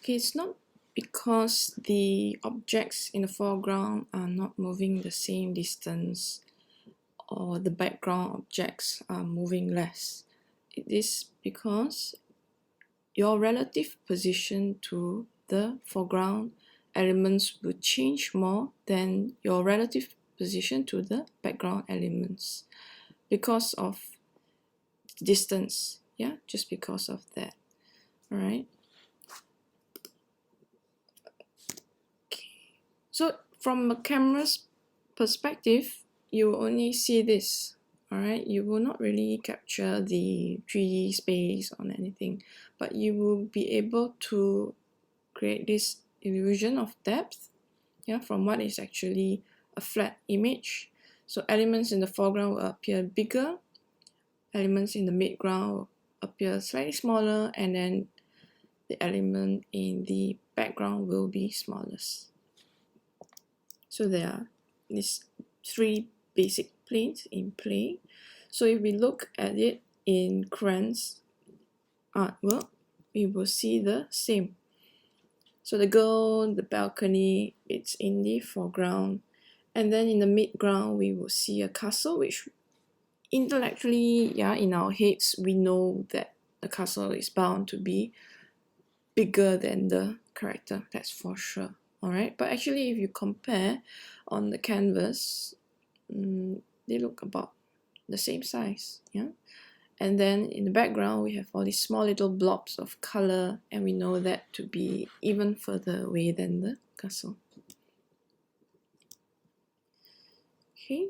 Okay, it's not because the objects in the foreground are not moving the same distance or the background objects are moving less. It is because your relative position to the foreground elements will change more than your relative position to the background elements because of distance, yeah, just because of that. All right. Okay. So from a camera's perspective, you will only see this. All right, you will not really capture the 3D space or anything, but you will be able to create this illusion of depth, yeah, from what is actually a flat image. So elements in the foreground will appear bigger, elements in the midground will appear slightly smaller, and then the element in the background will be smallest. So there are these three basic planes in play. So if we look at it in Kranz's artwork, we will see the same. So the girl, the balcony, it's in the foreground. And then in the midground, we will see a castle, which intellectually, yeah, in our heads, we know that the castle is bound to be bigger than the character, that's for sure. All right, but actually if you compare on the canvas, they look about the same size, yeah. And then in the background we have all these small little blobs of color, and we know that to be even further away than the castle. Okay,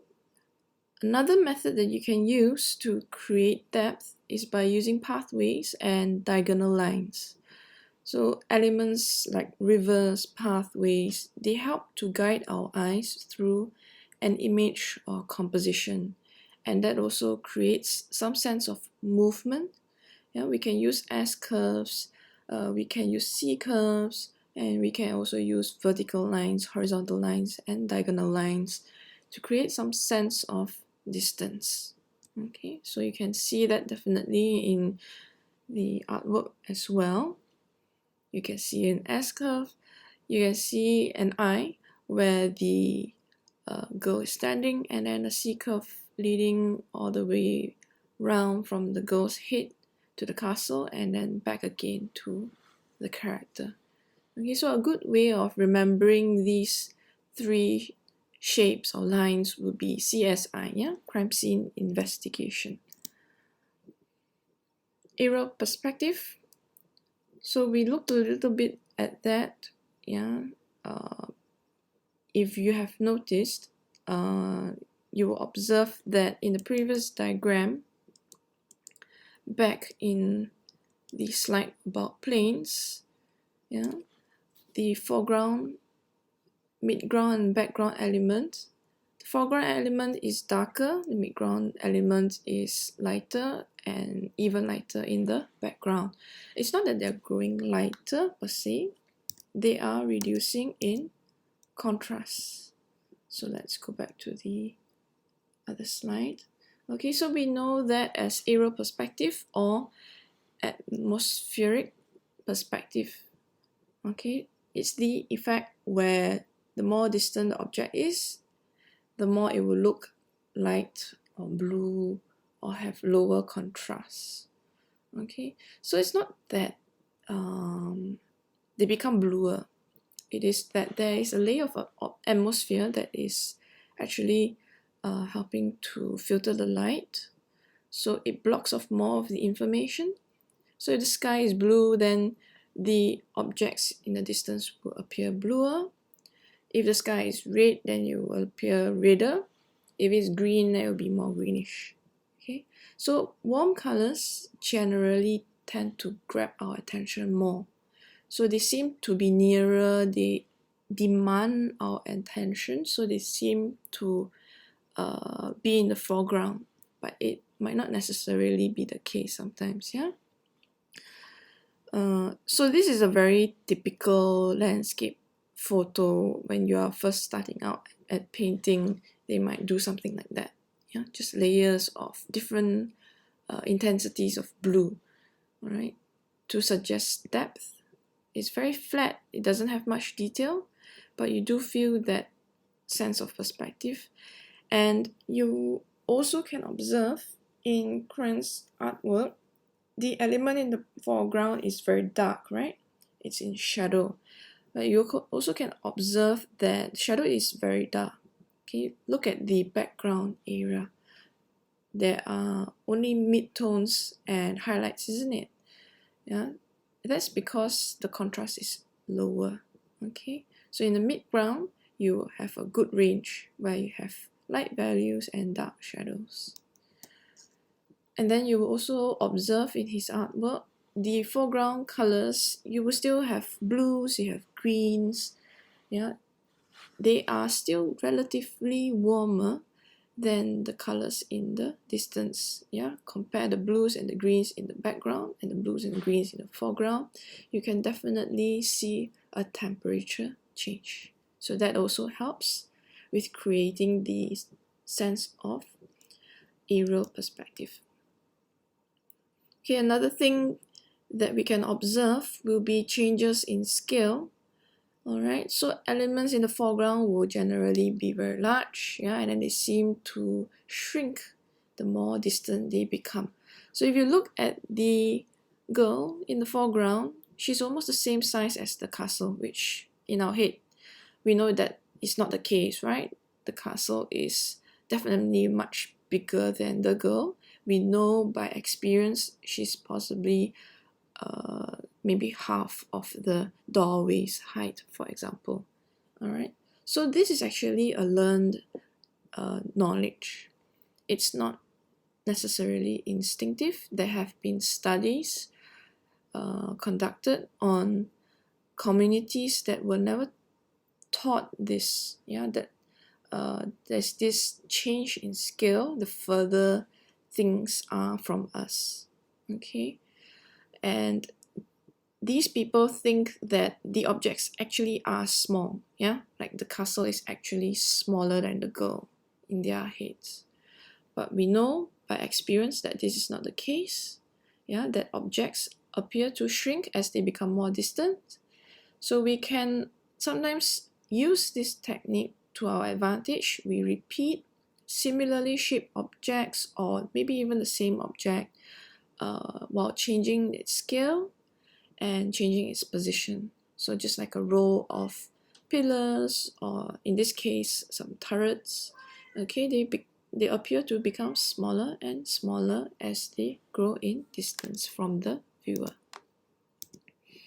another method that you can use to create depth is by using pathways and diagonal lines. So elements like rivers, pathways, they help to guide our eyes through an image or composition. And that also creates some sense of movement. Yeah, we can use S curves, we can use C curves, and we can also use vertical lines, horizontal lines, and diagonal lines to create some sense of distance. Okay, so you can see that definitely in the artwork as well. You can see an S curve, you can see an eye where the girl is standing, and then a C curve leading all the way round from the girl's head to the castle and then back again to the character. Okay, so a good way of remembering these three shapes or lines would be CSI, yeah, crime scene investigation. Aerial perspective. So we looked a little bit at that, yeah. If you have noticed, you will observe that in the previous diagram, back in the slide about planes, yeah, the foreground, midground, and background element. The foreground element is darker, the midground element is lighter, and even lighter in the background. It's not that they're growing lighter per se, they are reducing in contrast. So let's go back to the other slide. Okay, so we know that as aerial perspective or atmospheric perspective. Okay, it's the effect where the more distant the object is, the more it will look light or blue or have lower contrast. Okay, so it's not that they become bluer. It is that there is a layer of atmosphere that is actually helping to filter the light, so it blocks off more of the information. So if the sky is blue, then the objects in the distance will appear bluer. If the sky is red, then it will appear redder. If it's green, then it will be more greenish. Okay, so warm colors generally tend to grab our attention more. So they seem to be nearer, they demand our attention, so they seem to be in the foreground, but it might not necessarily be the case sometimes, yeah? So this is a very typical landscape photo. When you are first starting out at painting, they might do something like that, yeah? Just layers of different intensities of blue, all right, to suggest depth. It's very flat, it doesn't have much detail, but you do feel that sense of perspective. And you also can observe in Kranz's artwork, the element in the foreground is very dark, right? It's in shadow. But you also can observe that shadow is very dark. Okay, look at the background area. There are only midtones and highlights, isn't it? Yeah, that's because the contrast is lower. Okay, so in the midground, you have a good range where you have light values and dark shadows. And then you will also observe in his artwork, the foreground colors, you will still have blues, you have greens, yeah, they are still relatively warmer than the colors in the distance. Yeah, compare the blues and the greens in the background and the blues and the greens in the foreground, you can definitely see a temperature change. So that also helps with creating the sense of aerial perspective. Okay, another thing that we can observe will be changes in scale. Alright, so elements in the foreground will generally be very large, yeah, and then they seem to shrink the more distant they become. So if you look at the girl in the foreground, she's almost the same size as the castle, which in our head, we know that it's not the case, right? The castle is definitely much bigger than the girl. We know by experience she's possibly maybe half of the doorway's height, for example. All right. So this is actually a learned knowledge. It's not necessarily instinctive. There have been studies conducted on communities that were never taught this. Yeah, that there's this change in scale the further things are from us. Okay, and these people think that the objects actually are small, yeah, like the castle is actually smaller than the girl in their heads. But we know by experience that this is not the case, yeah, that objects appear to shrink as they become more distant. So we can sometimes use this technique to our advantage. We repeat similarly shaped objects or maybe even the same object while changing its scale and changing its position. So just like a row of pillars, or in this case some turrets, okay, they appear to become smaller and smaller as they grow in distance from the viewer.